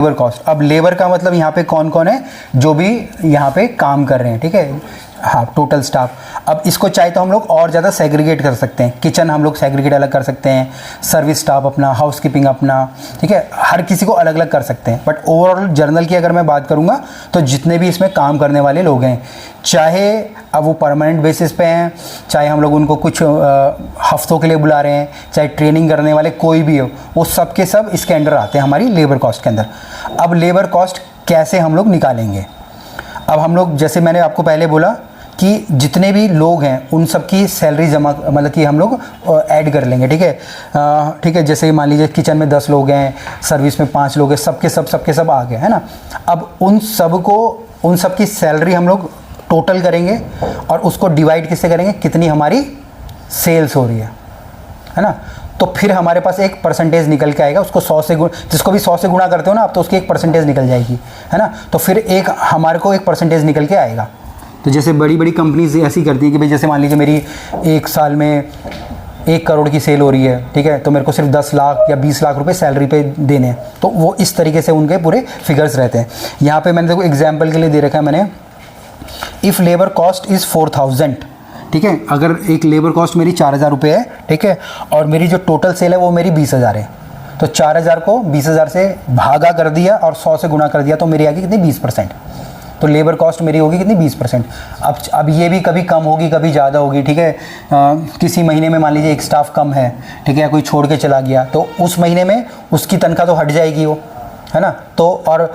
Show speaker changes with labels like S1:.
S1: Labour cost. अब labour का मतलब यहाँ पे कौन कौन है, जो भी यहाँ पे काम कर रहे हैं, ठीक है, हाँ, टोटल स्टाफ। अब इसको चाहे तो हम लोग और ज़्यादा सेग्रीगेट कर सकते हैं, किचन हम लोग सेग्रीगेट अलग कर सकते हैं, सर्विस स्टाफ अपना, हाउसकीपिंग अपना, ठीक है, हर किसी को अलग अलग कर सकते हैं। बट ओवरऑल जर्नल की अगर मैं बात करूँगा तो जितने भी इसमें काम करने वाले लोग हैं, चाहे अब वो परमानेंट बेसिस पे हैं, चाहे हम लोग उनको कुछ हफ्तों के लिए बुला रहे हैं, चाहे ट्रेनिंग करने वाले कोई भी हो, वो सब के सब इसके अंडर आते हैं हमारी लेबर कॉस्ट के अंदर। अब लेबर कॉस्ट कैसे हम लोग निकालेंगे? अब हम लोग, जैसे मैंने आपको पहले बोला कि जितने भी लोग हैं उन सब की सैलरी जमा, मतलब कि हम लोग ऐड कर लेंगे, ठीक है, ठीक है। जैसे मान लीजिए किचन में 10 लोग हैं, सर्विस में 5 लोग हैं, सबके सब आ गए, है ना। अब उन सब की सैलरी हम लोग टोटल करेंगे और उसको डिवाइड किससे करेंगे, कितनी हमारी सेल्स हो रही है ना। तो फिर हमारे पास एक परसेंटेज निकल के आएगा, उसको 100 से जिसको भी 100 से गुणा करते हो ना आप, तो उसकी एक परसेंटेज निकल जाएगी, है ना। तो फिर एक हमारे को एक परसेंटेज निकल के आएगा। तो जैसे बड़ी बड़ी कंपनीज ऐसी करती हैं कि भाई जैसे मान लीजिए मेरी एक साल में 1 करोड़ की सेल हो रही है, ठीक है, तो मेरे को सिर्फ 10 लाख या 20 लाख रुपए सैलरी पे देने हैं, तो वो इस तरीके से उनके पूरे फिगर्स रहते हैं। यहाँ पे मैंने देखो एग्जाम्पल के लिए दे रखा है मैंने, इफ़ लेबर कॉस्ट इज़ 4000, ठीक है, अगर एक लेबर कॉस्ट मेरी 4000 रुपये है, ठीक है, और मेरी जो टोटल सेल है वो मेरी 20,000 है, तो 4000 को 20,000 से भागा कर दिया और 100 से गुणा कर दिया, तो मेरी आएगी कितनी, 20%। तो लेबर कॉस्ट मेरी होगी कितनी, 20%। अब ये भी कभी कम होगी कभी ज़्यादा होगी, ठीक है। किसी महीने में मान लीजिए एक स्टाफ कम है, ठीक है, कोई छोड़ के चला गया, तो उस महीने में उसकी तनख्वाह तो हट जाएगी वो, है ना। तो और